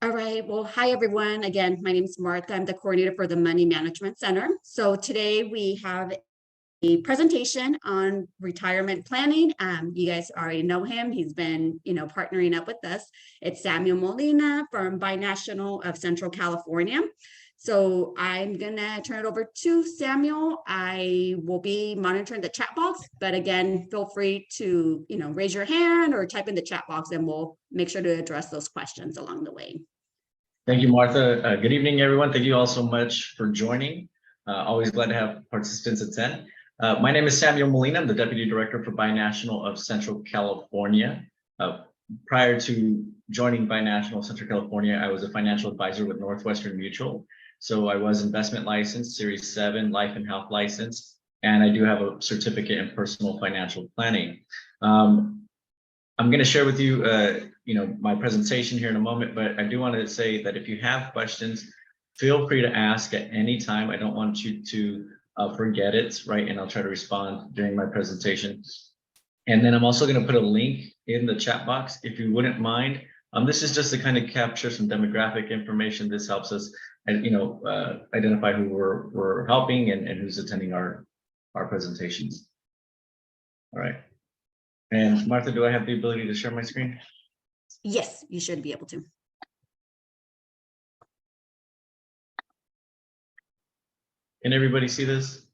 All right. Well, hi, everyone. Again, my name is Martha. I'm the coordinator for the Money Management Center. So today we have a presentation on retirement planning. You guys already know him. He's been, partnering up with us. It's Samuel Molina from Binational of Central California. So I'm going to turn it over to Samuel. I will be monitoring the chat box, but again, feel free to, raise your hand or type in the chat box and we'll make sure to address those questions along the way. Thank you, Martha. Good evening, everyone. Thank you all so much for joining. Always glad to have participants attend. My name is Samuel Molina. I'm the Deputy Director for Binational of Central California. Prior to joining Binational Central California, I was a financial advisor with Northwestern Mutual. So I was investment licensed, Series 7, life and health license, and I do have a certificate in personal financial planning. I'm going to share with you, my presentation here in a moment, but I do want to say that if you have questions, feel free to ask at any time. I don't want you to forget it, right? And I'll try to respond during my presentation. And then I'm also going to put a link in the chat box, if you wouldn't mind. This is just to kind of capture some demographic information. This helps us, identify who we're helping and who's attending our presentations. All right. And Martha, do I have the ability to share my screen? Yes, you should be able to. Can everybody see this?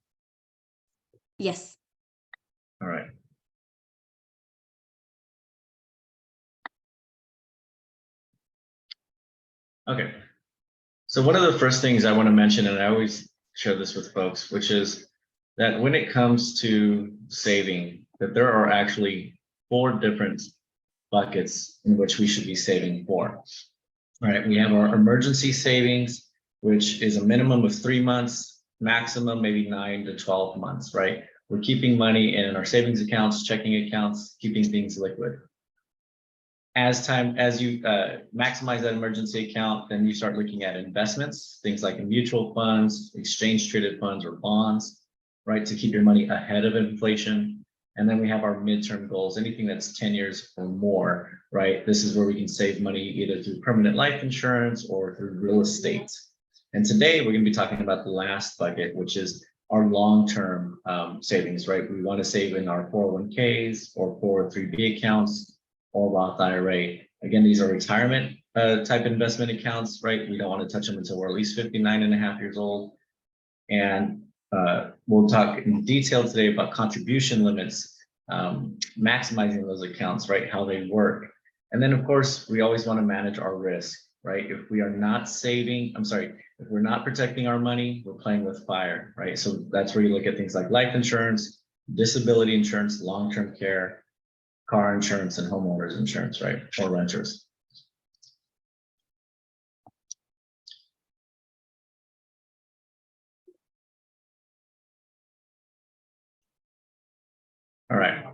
Yes. All right. Okay. So one of the first things I want to mention, and I always share this with folks, which is that when it comes to saving, that there are actually 4 different buckets in which we should be saving for. All right, we have our emergency savings, which is a minimum of 3 months, maximum maybe 9 to 12 months, right? We're keeping money in our savings accounts, checking accounts, keeping things liquid. As you maximize that emergency account, then you start looking at investments, things like mutual funds, exchange traded funds or bonds, right? To keep your money ahead of inflation. And then we have our midterm goals, anything that's 10 years or more, right? This is where we can save money either through permanent life insurance or through real estate. And today we're going to be talking about the last bucket, which is our long-term savings, right? We want to save in our 401ks or 403b accounts or Roth IRA. Again, these are retirement type investment accounts, right? We don't want to touch them until we're at least 59 and a half years old. And we'll talk in detail today about contribution limits, maximizing those accounts, right? How they work. And then of course, we always want to manage our risk, right? If we are not if we're not protecting our money, we're playing with fire, right? So that's where you look at things like life insurance, disability insurance, long-term care, car insurance, and homeowners insurance, right? Or renters. All right.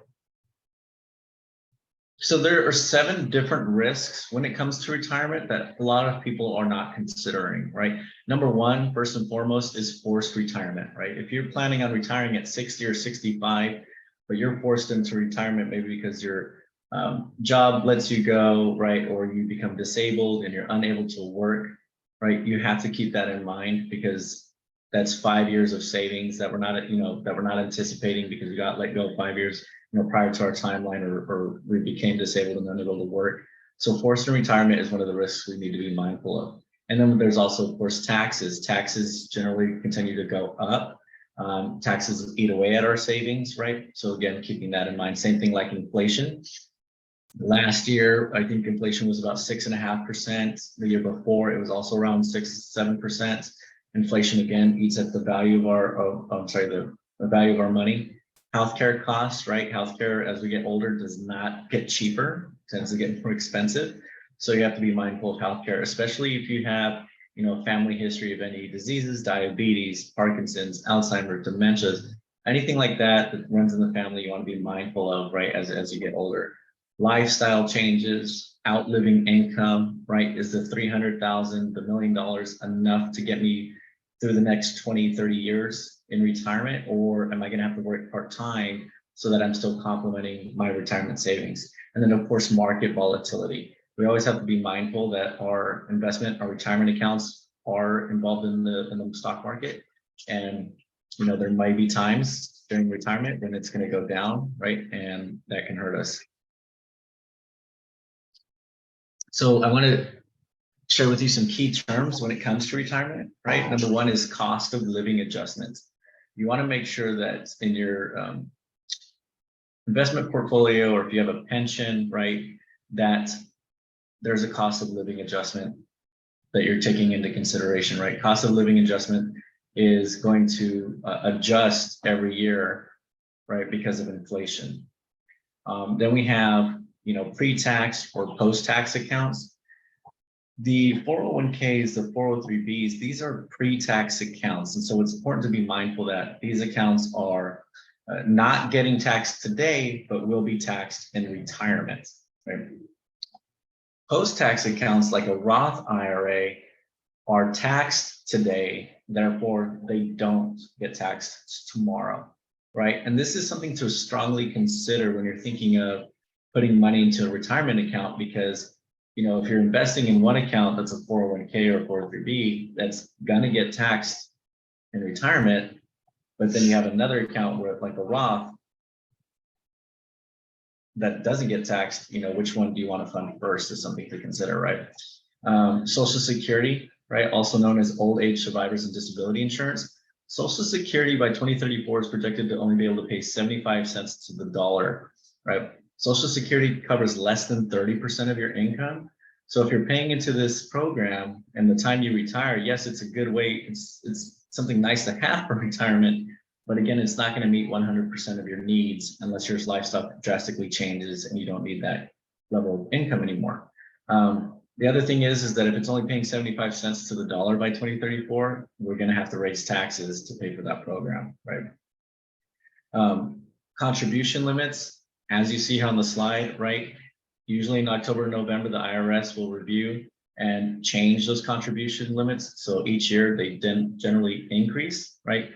So there are 7 different risks when it comes to retirement that a lot of people are not considering, right? Number 1, first and foremost, is forced retirement, right? If you're planning on retiring at 60 or 65, but you're forced into retirement maybe because your job lets you go, right? Or you become disabled and you're unable to work, right? You have to keep that in mind because that's 5 years of savings that we're not, that we're not anticipating because we got let go 5 years, prior to our timeline or we became disabled and unable to work. So forced retirement is one of the risks we need to be mindful of. And then there's also, of course, taxes. Taxes generally continue to go up. Taxes eat away at our savings, right? So again, keeping that in mind. Same thing like inflation. Last year, I think inflation was about 6.5%. The year before, it was also around 6-7%. Inflation again eats at the value of our, the value of our money. Healthcare costs, right? Healthcare as we get older does not get cheaper, tends to get more expensive. So you have to be mindful of healthcare, especially if you have, a family history of any diseases, diabetes, Parkinson's, Alzheimer's, dementias, anything like that that runs in the family, you want to be mindful of, right? As you get older. Lifestyle changes, outliving income, right? Is the $300,000, the $1 million enough to get me through the next 20, 30 years in retirement, or am I going to have to work part-time so that I'm still complementing my retirement savings? And then of course, market volatility. We always have to be mindful that our retirement accounts are involved in the stock market. And, there might be times during retirement when it's going to go down, right? And that can hurt us. So I want to share with you some key terms when it comes to retirement, right? Number one is cost of living adjustments. You want to make sure that in your investment portfolio, or if you have a pension, right, that there's a cost of living adjustment that you're taking into consideration, right? Cost of living adjustment is going to adjust every year, right, because of inflation. Then we have, pre-tax or post-tax accounts. The 401ks, the 403bs, these are pre-tax accounts. And so it's important to be mindful that these accounts are not getting taxed today, but will be taxed in retirement, right? Post-tax accounts like a Roth IRA are taxed today, therefore they don't get taxed tomorrow, right? And this is something to strongly consider when you're thinking of putting money into a retirement account, because if you're investing in one account that's a 401k or 403b, that's gonna get taxed in retirement, but then you have another account where, like a Roth, that doesn't get taxed, which one do you want to fund first is something to consider, right? Social Security, right, also known as old age survivors and disability insurance. Social Security by 2034 is projected to only be able to pay 75 cents to the dollar, right? Social Security covers less than 30% of your income. So if you're paying into this program and the time you retire, yes, it's a good way. It's something nice to have for retirement, but again, it's not going to meet 100% of your needs unless your lifestyle drastically changes and you don't need that level of income anymore. The other thing is that if it's only paying 75 cents to the dollar by 2034, we're going to have to raise taxes to pay for that program, right? Contribution limits, as you see here on the slide, right? Usually in October, November, the IRS will review and change those contribution limits. So each year they generally increase, right?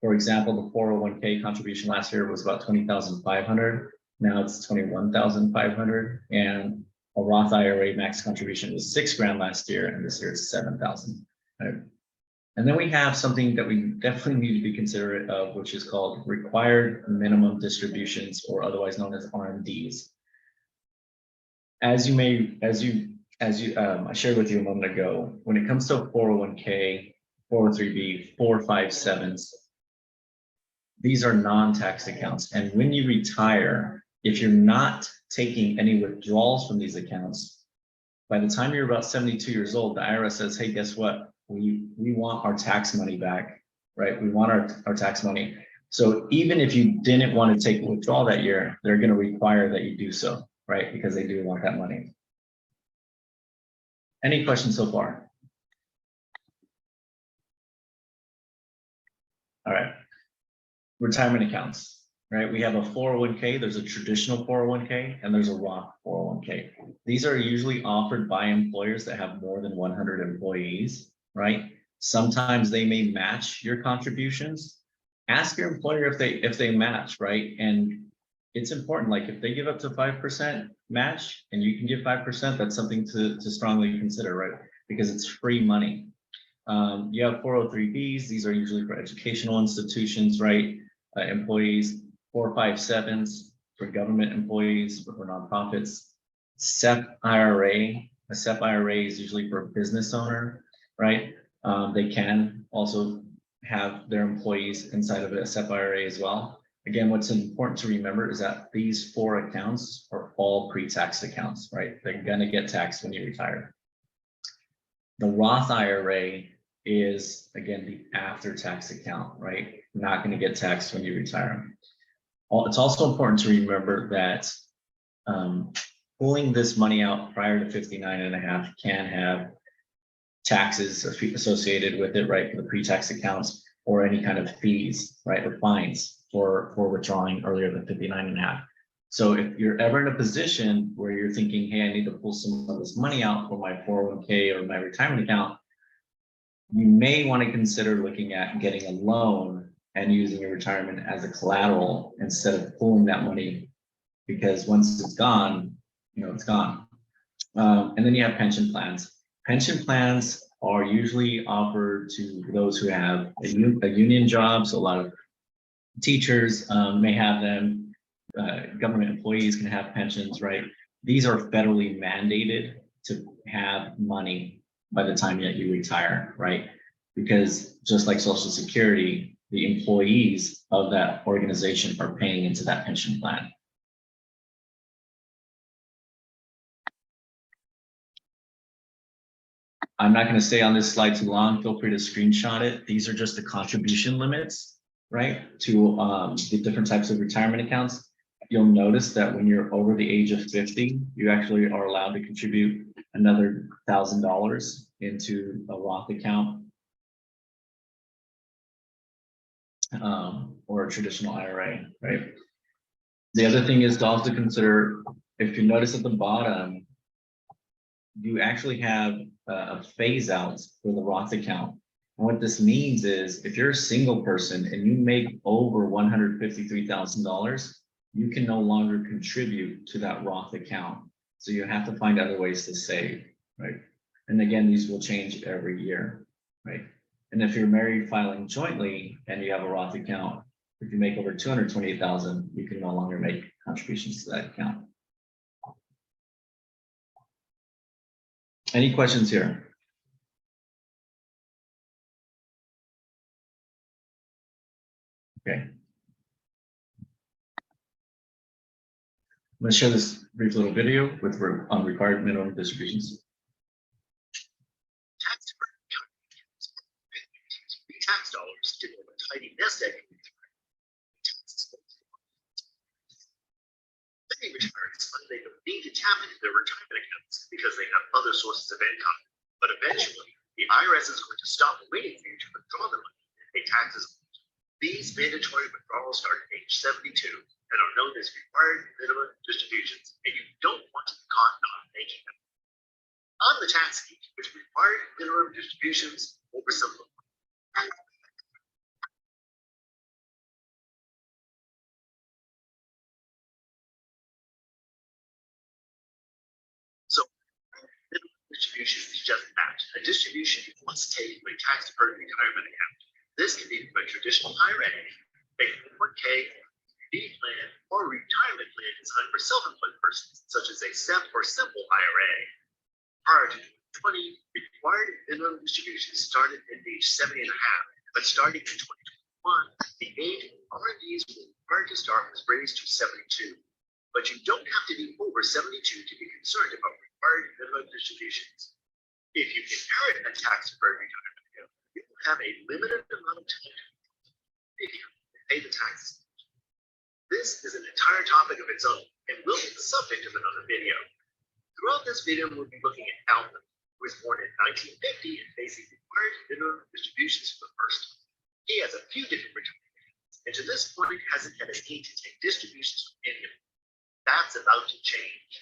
For example, the 401k contribution last year was about 20,500. Now it's 21,500, and a Roth IRA max contribution was $6,000 last year, and this year it's 7,000. Right? And then we have something that we definitely need to be considerate of, which is called required minimum distributions, or otherwise known as RMDs. I shared with you a moment ago, when it comes to 401k, 403b, 457s, these are non-tax accounts. And when you retire, if you're not taking any withdrawals from these accounts, by the time you're about 72 years old, the IRS says, hey, guess what? We want our tax money back, right? We want our tax money. So even if you didn't want to take a withdrawal that year, they're going to require that you do so, right? Because they do want that money. Any questions so far? All right. Retirement accounts, right? We have a 401k, there's a traditional 401k, and there's a Roth 401k. These are usually offered by employers that have more than 100 employees, right? Sometimes they may match your contributions. Ask your employer if they match, right? And it's important, like if they give up to 5% match and you can give 5%, that's something to strongly consider, right? Because it's free money. You have 403bs, these are usually for educational institutions, right? Employees, 457s for government employees, for nonprofits. SEP IRA, a SEP IRA is usually for a business owner, right? They can also have their employees inside of a SEP IRA as well. Again, what's important to remember is that these 4 accounts are all pre-tax accounts, right? They're gonna get taxed when you retire. The Roth IRA is, again, the after-tax account, right? Not going to get taxed when you retire. It's also important to remember that pulling this money out prior to 59 and a half can have taxes associated with it, right? For the pre-tax accounts, or any kind of fees, right? Or fines for withdrawing earlier than 59 and a half. So if you're ever in a position where you're thinking, hey, I need to pull some of this money out for my 401k or my retirement account, you may want to consider looking at getting a loan and using your retirement as a collateral instead of pulling that money, because once it's gone, it's gone. And then you have pension plans. Pension plans are usually offered to those who have a union job. So a lot of teachers may have them. Government employees can have pensions, right? These are federally mandated to have money by the time that you retire, right? Because just like Social Security, the employees of that organization are paying into that pension plan. I'm not going to stay on this slide too long. Feel free to screenshot it. These are just the contribution limits, right, to the different types of retirement accounts. You'll notice that when you're over the age of 50, you actually are allowed to contribute another $1,000 into a Roth account or a traditional IRA, right? The other thing is to also consider, if you notice at the bottom, you actually have a phase out for the Roth account. And what this means is if you're a single person and you make over $153,000, you can no longer contribute to that Roth account. So you have to find other ways to save, right? And again, these will change every year, right? And if you're married filing jointly and you have a Roth account, if you make over 228,000, you can no longer make contributions to that account. Any questions here? Okay. I'm going to share this brief little video with on required minimum distributions. Tax dollars to build a tidy nest egg. Many retirees find they don't need to tap into their retirement accounts because they have other sources of income. But eventually, the IRS is going to stop waiting for you to withdraw the money and pay taxes. These mandatory withdrawals start at age 72 and are known as required minimum distributions, and you don't want to be caught not making them. On the tax sheet, which required minimum distributions oversimplified. So, minimum distribution is just that, a distribution you must take from a tax-deferred retirement account. This can be from a traditional IRA, a 401k, D plan, or retirement plan designed for self-employed persons, such as a SEP or simple IRA. Prior to 2020, required minimum distributions started at age 70 and a half, but starting in 2021, the age RMDs were required to start was raised to 72. But you don't have to be over 72 to be concerned about required minimum distributions. If you inherit a tax-deferred retirement account, you will have a limited amount of time to pay the taxes. This is an entire topic of its own and will be the subject of another video. Throughout this video, we'll be looking at Alvin, who was born in 1950 and facing required minimum distributions for the first time. He has a few different retirement accounts, and to this point hasn't had a need to take distributions from any of them. That's about to change.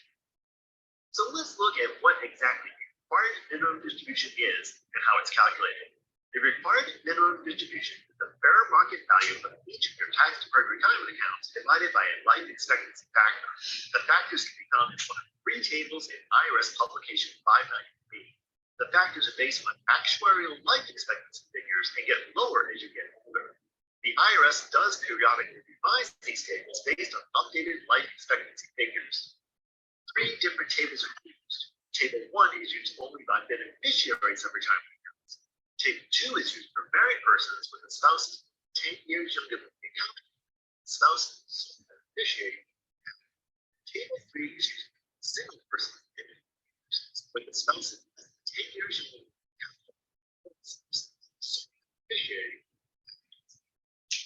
So let's look at what exactly required minimum distribution is and how it's calculated. The required minimum distribution is the fair market value of each of your tax-deferred retirement accounts divided by a life expectancy factor. The factors can be found in one of 3 tables in IRS publication 590B. The factors are based on actuarial life expectancy figures and get lower as you get older. The IRS does periodically revise these tables based on updated life expectancy figures. 3 different tables are used. Table 1 is used only by beneficiaries of retirement accounts. Table 2 is used for married persons with a spouse 10 years younger than the account. Spouse is beneficiary. Table 3 is used for single persons with a spouse 10 years younger than the account. Beneficiary.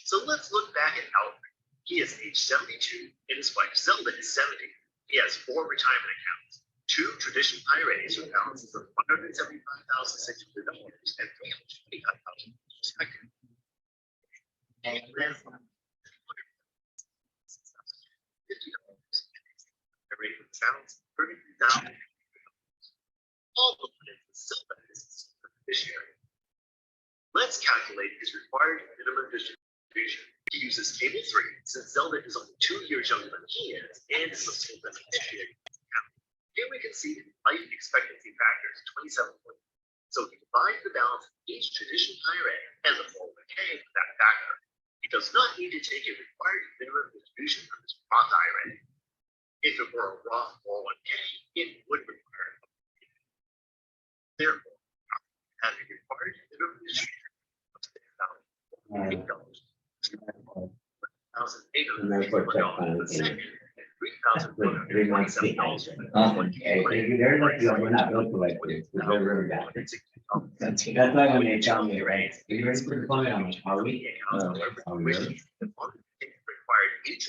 So let's look back at Alfred. He is age 72 and his wife Zelda is 70. He has 4 retirement accounts, 2 traditional IRAs with balances of $175,600 and $325,000 respectively. And then $50 rate with balance $33,000. All the money Zelda is beneficiary. Let's calculate his required minimum distribution. He uses table 3 since Zelda is only 2 years younger than he is and is a sole beneficiary. Here we can see life expectancy factor is 27. So he divides the balance of each traditional IRA and the 401k for that factor. He does not need to take a required minimum distribution from his Roth IRA. If it were a Roth 401k, it would require it. Therefore, having required minimum distribution of $6,800, $1,881 a second, $3,127 we're not built like this. We're very bad. That's why when they tell me, right, you ready for the comment? I'm like, are we? Are we really? Required each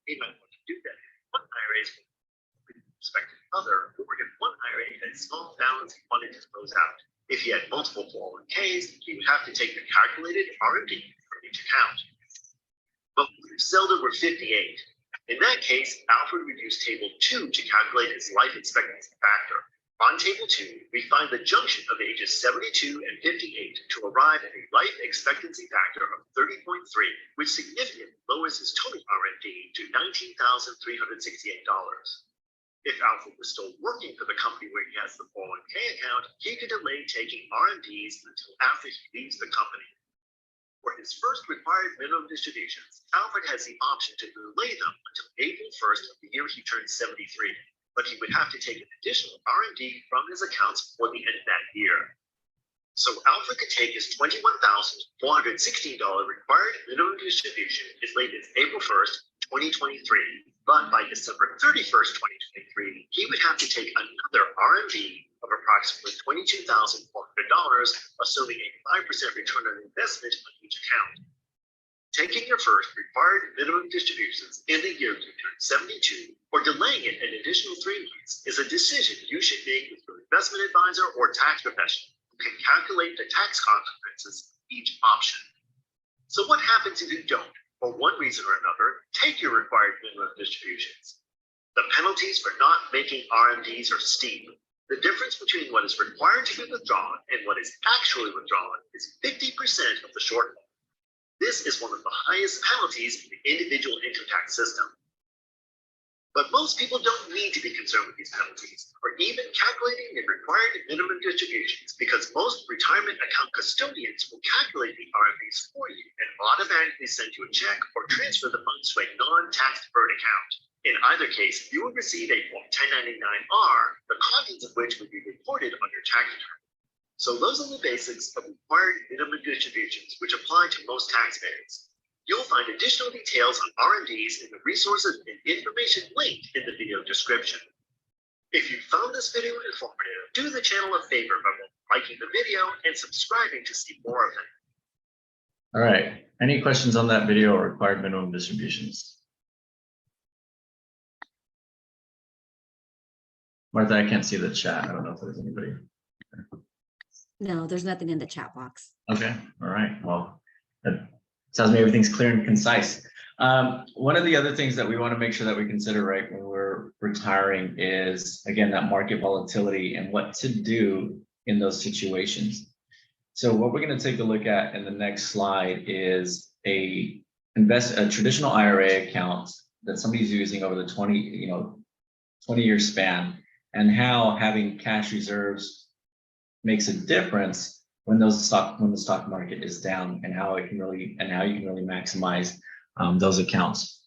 he might want to do that. One IRA is with respect to other, or if one IRA had small balance he wanted to close out. If he had multiple 401ks, he would have to take the calculated RMD from each account. But Zelda were 58. In that case, Alfred would use table 2 to calculate his life expectancy factor. On table 2, we find the junction of ages 72 and 58 to arrive at a life expectancy factor of 30.3, which significantly lowers his total RMD to $19,368. If Alfred was still working for the company where he has the 401k account, he could delay taking RMDs until after he leaves the company. For his first required minimum distributions, Alfred has the option to delay them until April 1st of the year he turns 73, but he would have to take an additional RMD from his accounts before the end of that year. So Alfred could take his $21,416 required minimum distribution as late as April 1st, 2023, but by December 31st, 2023, he would have to take another RMD of approximately $22,400, assuming a 5% return on investment on each account. Taking your first required minimum distributions in the year you turn 72 or delaying it an additional 3 months is a decision you should make with your investment advisor or tax professional who can calculate the tax consequences of each option. So what happens if you don't, for one reason or another, take your required minimum distributions? The penalties for not making RMDs are steep. The difference between what is required to be withdrawn and what is actually withdrawn is 50% of the shortfall. This is one of the highest penalties in the individual income tax system. But most people don't need to be concerned with these penalties or even calculating the required minimum distributions because most retirement account custodians will calculate the RMDs for you and automatically send you a check or transfer the funds to a non-tax deferred account. In either case, you will receive a Form 1099-R, the contents of which would be reported on your tax return. So those are the basics of required minimum distributions, which apply to most taxpayers. You'll find additional details on RMDs in the resources and information linked in the video description. If you found this video informative, do the channel a favor by liking the video and subscribing to see more of it. All right. Any questions on that video or required minimum distributions? Martha, I can't see the chat. I don't know if there's anybody. No, there's nothing in the chat box. Okay. All right. Well, that sounds like everything's clear and concise. One of the other things that we want to make sure that we consider right when we're retiring is, again, that market volatility and what to do in those situations. So what we're going to take a look at in the next slide is a traditional IRA account that somebody's using over the 20-year span, and how having cash reserves makes a difference when the stock market is down, and how you can really maximize those accounts.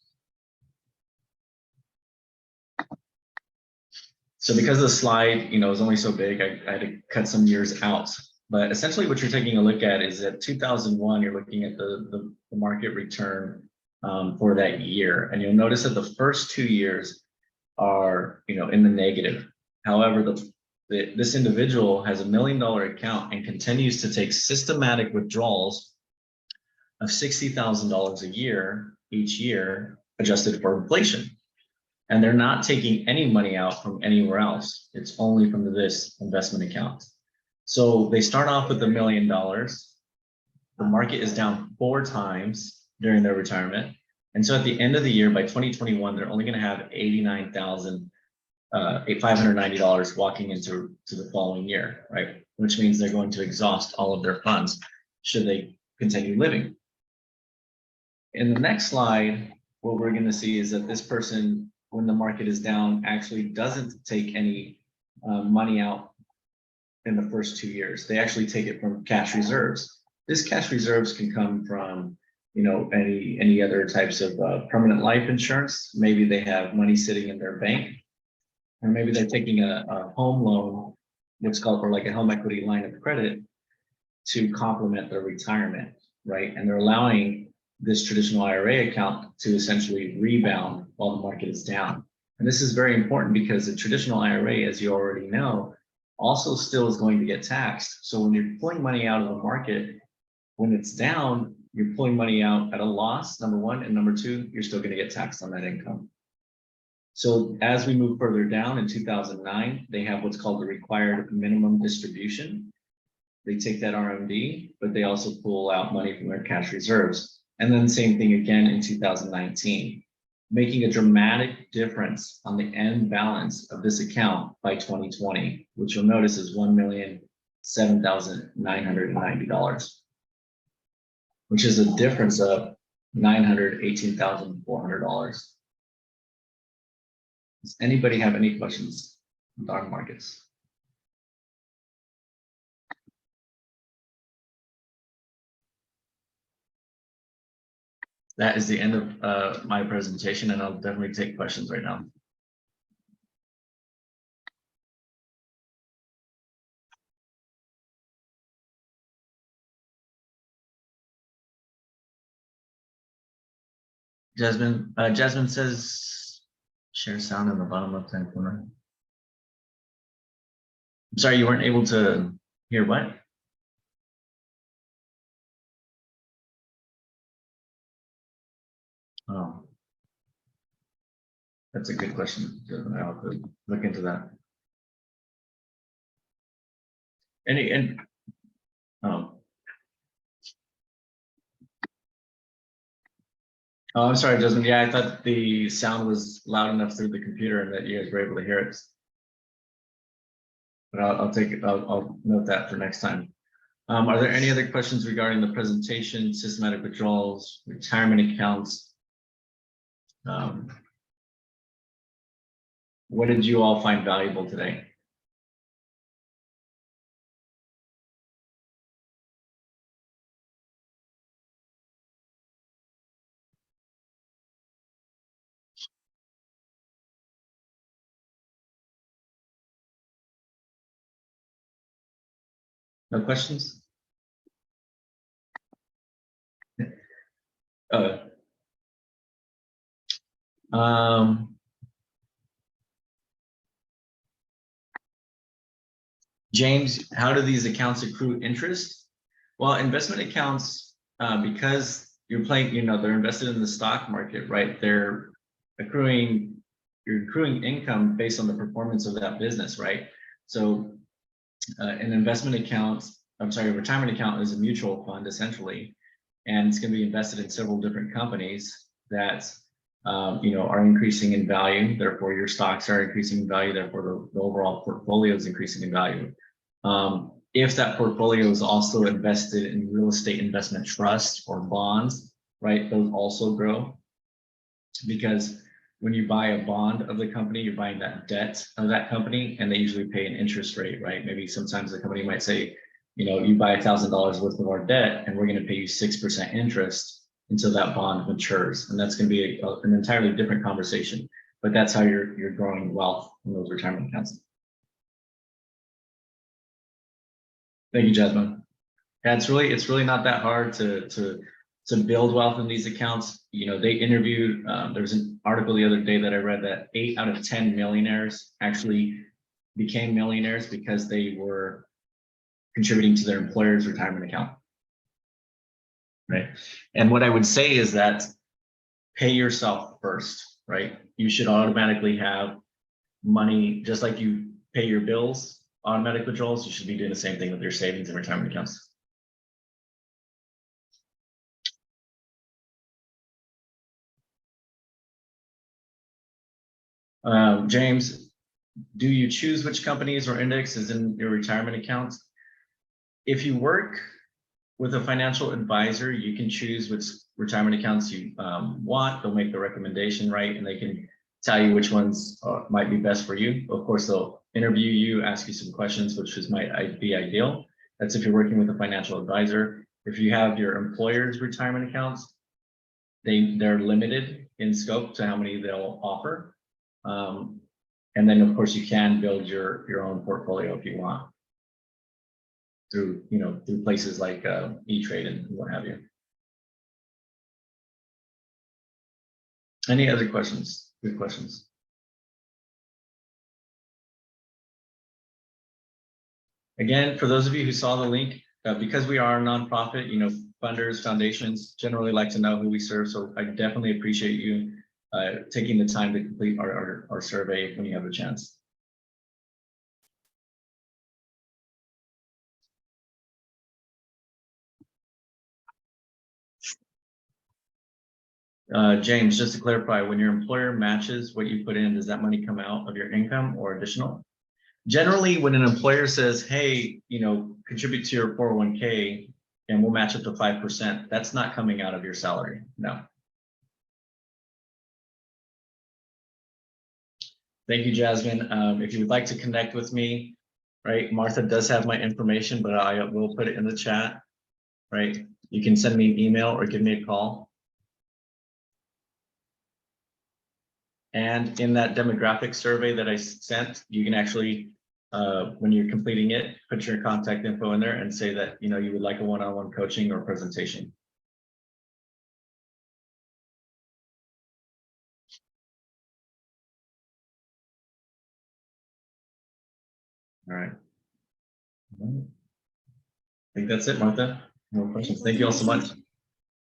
So because the slide is only so big, I had to cut some years out. But essentially what you're taking a look at is that 2001, you're looking at the market return for that year. And you'll notice that the first 2 years are in the negative. However, this individual has $1 million account and continues to take systematic withdrawals of $60,000 a year each year, adjusted for inflation. And they're not taking any money out from anywhere else. It's only from this investment account. So they start off with $1 million. The market is down 4 times during their retirement. And so at the end of the year, by 2021, they're only going to have $89,590 walking into the following year, right? Which means they're going to exhaust all of their funds should they continue living. In the next slide, what we're going to see is that this person when the market is down, actually doesn't take any money out in the first 2 years. They actually take it from cash reserves. This cash reserves can come from, you know, any other types of permanent life insurance. Maybe they have money sitting in their bank, or maybe they're taking a home loan, what's called, or like a home equity line of credit, to complement their retirement, right? And they're allowing this traditional IRA account to essentially rebound while the market is down. And this is very important because the traditional IRA, as you already know, also still is going to get taxed. So when you're pulling money out of the market, when it's down, you're pulling money out at a loss, number one, and number two, you're still going to get taxed on that income. So as we move further down in 2009, they have what's called the required minimum distribution. They take that RMD, but they also pull out money from their cash reserves. And then same thing again in 2019, making a dramatic difference on the end balance of this account by 2020, which you'll notice is $1,007,990, which is a difference of $918,400. Does anybody have any questions on stock markets? That is the end of my presentation, and I'll definitely take questions right now. Jasmine says, share sound in the bottom left-hand corner. I'm sorry, you weren't able to hear what? Oh, that's a good question. I'll have to look into that. Oh, I'm sorry, Jasmine. Yeah, I thought the sound was loud enough through the computer and that you guys were able to hear it. But I'll take it. I'll note that for next time. Are there any other questions regarding the presentation, systematic withdrawals, retirement accounts? What did you all find valuable today? No questions? James, how do these accounts accrue interest? Well, investment accounts, because you're playing, you know, they're invested in the stock market, right? You're accruing income based on the performance of that business, right? So an investment account, a retirement account is a mutual fund essentially, and it's going to be invested in several different companies that you know, are increasing in value. Therefore, your stocks are increasing in value. Therefore, the overall portfolio is increasing in value. If that portfolio is also invested in real estate investment trusts or bonds, right, those also grow, because when you buy a bond of the company, you're buying that debt of that company, and they usually pay an interest rate, right? Maybe sometimes the company might say, you know, you buy $1,000 worth of our debt, and we're going to pay you 6% interest until that bond matures, and that's going to be an entirely different conversation. But that's how you're growing wealth in those retirement accounts. Thank you, Jasmine. Yeah, it's really not that hard to build wealth in these accounts. You know, they interviewed, there was an article the other day that I read that 8 out of 10 millionaires actually became millionaires because they were contributing to their employer's retirement account. Right. And what I would say is that pay yourself first, right? You should automatically have money, just like you pay your bills, automatic withdrawals, you should be doing the same thing with your savings and retirement accounts. James, do you choose which companies or indexes in your retirement accounts? If you work with a financial advisor, you can choose which retirement accounts you want. They'll make the recommendation, right? And they can tell you which ones might be best for you. Of course, they'll interview you, ask you some questions, which might be ideal. That's if you're working with a financial advisor. If you have your employer's retirement accounts, they're limited in scope to how many they'll offer. And then of course you can build your own portfolio if you want through places like E-Trade and what have you. Any other questions? Good questions. Again, for those of you who saw the link, because we are a nonprofit, funders, foundations generally like to know who we serve. So I definitely appreciate you taking the time to complete our survey when you have a chance. James, just to clarify, when your employer matches what you put in, does that money come out of your income or additional? Generally, when an employer says, hey, contribute to your 401k and we'll match up to 5%, that's not coming out of your salary. No. Thank you, Jasmine. If you would like to connect with me, right, Martha does have my information, but I will put it in the chat, right? You can send me an email or give me a call. And in that demographic survey that I sent, you can actually, when you're completing it, put your contact info in there and say that, you would like a one-on-one coaching or presentation. All right. I think that's it, Martha. No questions. Thank you all so much.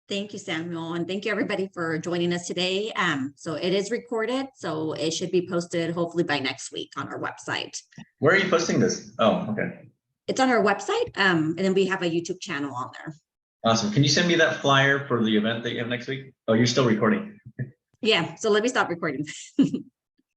Thank you, Samuel, and thank you everybody for joining us today. So it is recorded, so it should be posted hopefully by next week on our website. Where are you posting this? Oh, okay. It's on our website, and then we have a YouTube channel on there. Awesome. Can you send me that flyer for the event that you have next week? Oh, you're still recording. Yeah, so let me stop recording.